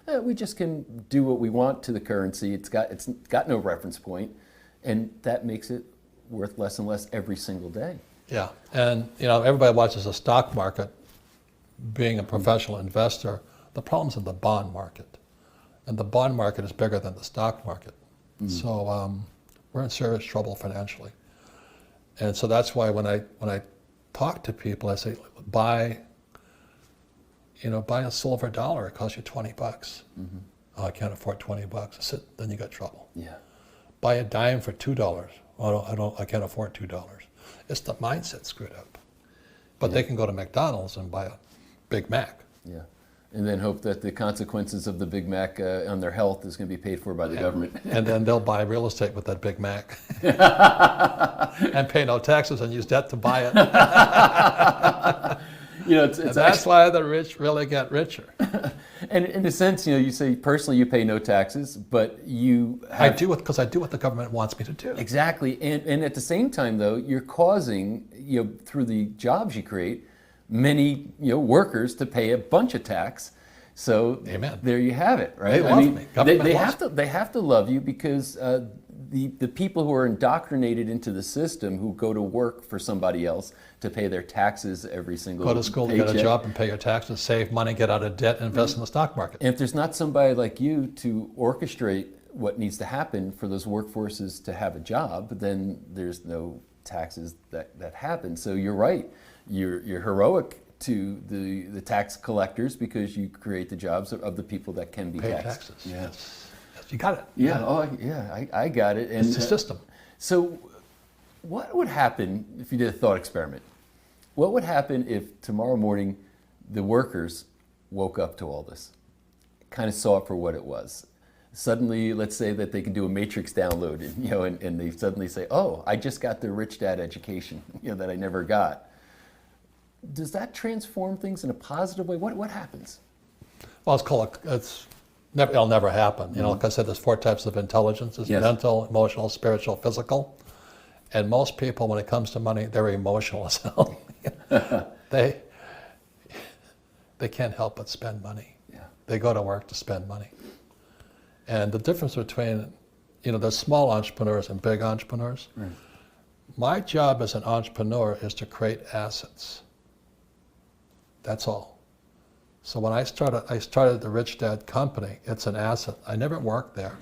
We just can do what we want to the currency. It's got no reference point, and that makes it worth less and less every single day. Yeah, and everybody watches the stock market. Being a professional investor, the problem's in the bond market, and the bond market is bigger than the stock market. So we're in serious trouble financially, and so that's why when I talk to people, I say buy a silver dollar. It costs you $20. Oh, I can't afford $20. Then you got trouble. Yeah. Buy a dime for $2. I can't afford $2. It's the mindset screwed up. But they can go to McDonald's and buy a Big Mac. Yeah. And then hope that the consequences of the Big Mac on their health is going to be paid for by the government. And then they'll buy real estate with that Big Mac. And pay no taxes and use debt to buy it. That's why the rich really get richer. And in a sense, you say personally you pay no taxes, but you have... I do it because I do what the government wants me to do. Exactly. And at the same time, though, you're causing, through the jobs you create, many workers to pay a bunch of tax. So Amen. There you have it, right? They love me. They have to love you because the people who are indoctrinated into the system, who go to work for somebody else to pay their taxes every single Go to school paycheck, to get a job and pay your taxes, save money, get out of debt, and invest in the stock market. And if there's not somebody like you to orchestrate what needs to happen for those workforces to have a job, then there's no taxes that happen. So you're right. You're heroic to the tax collectors because you create the jobs of the people that can be Pay taxed. taxes. Yeah. Yes. You got it. Yeah. I got it. And it's a system. So what would happen if you did a thought experiment? What would happen if tomorrow morning the workers woke up to all this, kind of saw it for what it was? Suddenly, let's say that they can do a matrix download, and they suddenly say, "Oh, I just got the rich dad education, that I never got." Does that transform things in a positive way? What happens? Well, it'll never happen. Like I said, there's 4 types of intelligence. There's mental, emotional, spiritual, physical. And most people, when it comes to money, they're emotional as hell. They can't help but spend money. Yeah. They go to work to spend money. And the difference between, there's small entrepreneurs and big entrepreneurs. Right. My job as an entrepreneur is to create assets. That's all. So when I started the Rich Dad Company. It's an asset. I never worked there.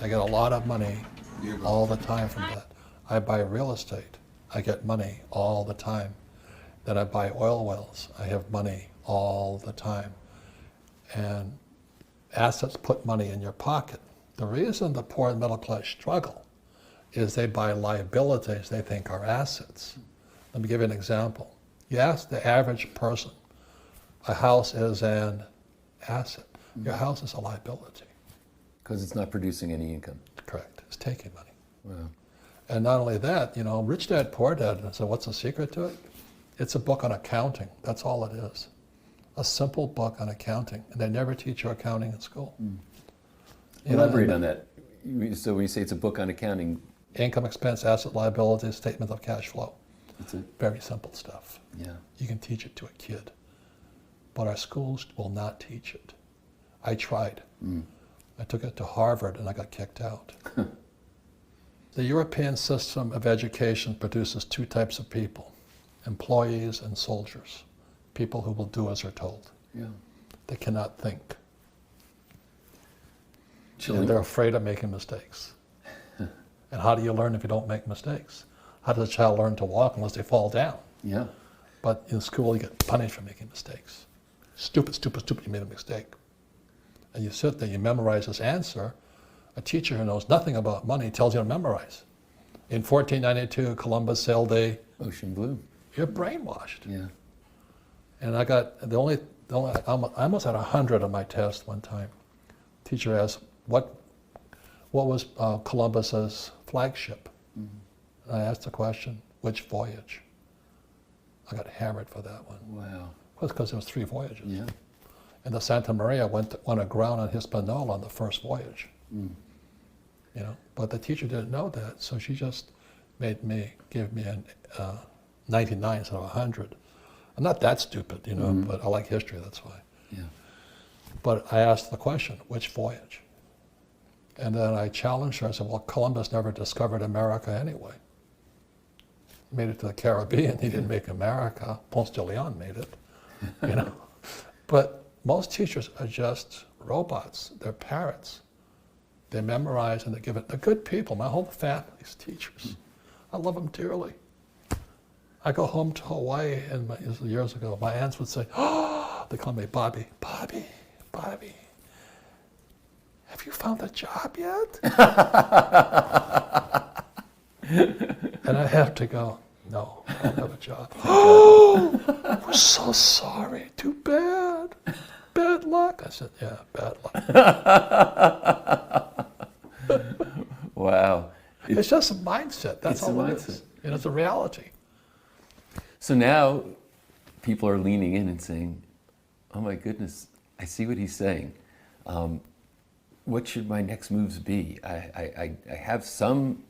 I get a lot of money all the time from that. I buy real estate. I get money all the time. Then I buy oil wells. I have money all the time. And assets put money in your pocket. The reason the poor and middle class struggle is they buy liabilities they think are assets. Let me give you an example. You ask the average person, a house is an asset. Your house is a liability. Because it's not producing any income. Correct. It's taking money. Wow. And not only that, Rich Dad, Poor Dad, so what's the secret to it? It's a book on accounting. That's all it is. A simple book on accounting. And they never teach you accounting in school. Elaborate on that. So when you say it's a book on accounting... Income, expense, asset, liability, statement of cash flow. That's it. Very simple stuff. Yeah. You can teach it to a kid. But our schools will not teach it. I tried. I took it to Harvard and I got kicked out. The European system of education produces 2 types of people, employees and soldiers, people who will do as they're told. Yeah. They cannot think. Chilling. And they're afraid of making mistakes. And how do you learn if you don't make mistakes? How does a child learn to walk unless they fall down? Yeah. But in school, you get punished for making mistakes. Stupid, you made a mistake. And you sit there, you memorize this answer. A teacher who knows nothing about money tells you to memorize. In 1492, Columbus sailed the Ocean blue. You're brainwashed. Yeah. And I got I almost had 100 on my test one time. Teacher asked, what was Columbus's flagship? And I asked the question, which voyage? I got hammered for that one. Wow. Well, it's because there was 3 voyages. Yeah. And the Santa Maria went aground on Hispaniola on the first voyage. But the teacher didn't know that, so she just give me a 99 instead of 100. I'm not that stupid, but I like history, that's why. Yeah. But I asked the question, which voyage? And then I challenged her. I said, well, Columbus never discovered America anyway. He made it to the Caribbean. He didn't make America. Ponce de Leon made it, you know. But most teachers are just robots. They're parrots. They memorize and they give it. They're good people. My whole family's teachers. I love them dearly. I go home to Hawaii, and years ago, my aunts would say, oh, they call me Bobby. Bobby, Bobby, have you found a job yet? And I have to go, no, I don't have a job. Oh, we're so sorry. Too bad. Bad luck. I said, yeah, bad luck. Wow. It's just a mindset. That's It's a all it mindset. is. And it's a reality. So now people are leaning in and saying, oh my goodness, I see what he's saying. What should my next moves be? I have some,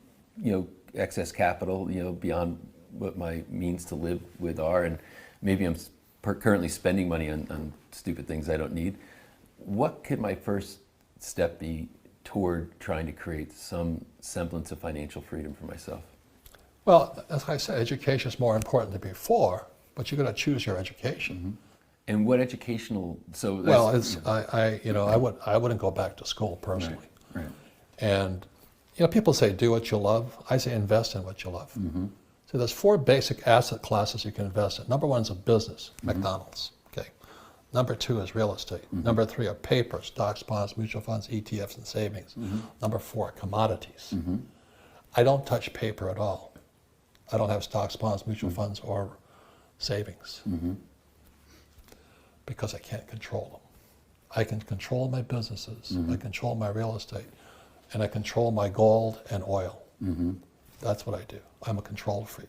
excess capital, beyond what my means to live with are, and maybe I'm currently spending money on stupid things I don't need. What could my first step be toward trying to create some semblance of financial freedom for myself? Well, as I said, education is more important than before, but you're going to choose your education. Mm-hmm. And what educational? So well, it's I wouldn't go back to school personally. Right. And people say do what you love. I say invest in what you love. Mm-hmm. So there's 4 basic asset classes you can invest in. Number 1 is a business, McDonald's. Okay. Number 2 is real estate. Mm-hmm. Number 3 are paper, stocks, bonds, mutual funds, ETFs, and savings. Mm-hmm. Number 4, commodities. Mm-hmm. I don't touch paper at all. I don't have stocks, bonds, mutual funds, or savings. Mm-hmm. Because I can't control them. I can control my businesses, Mm-hmm. I control my real estate, and I control my gold and oil. Mm-hmm. That's what I do. I'm a control freak.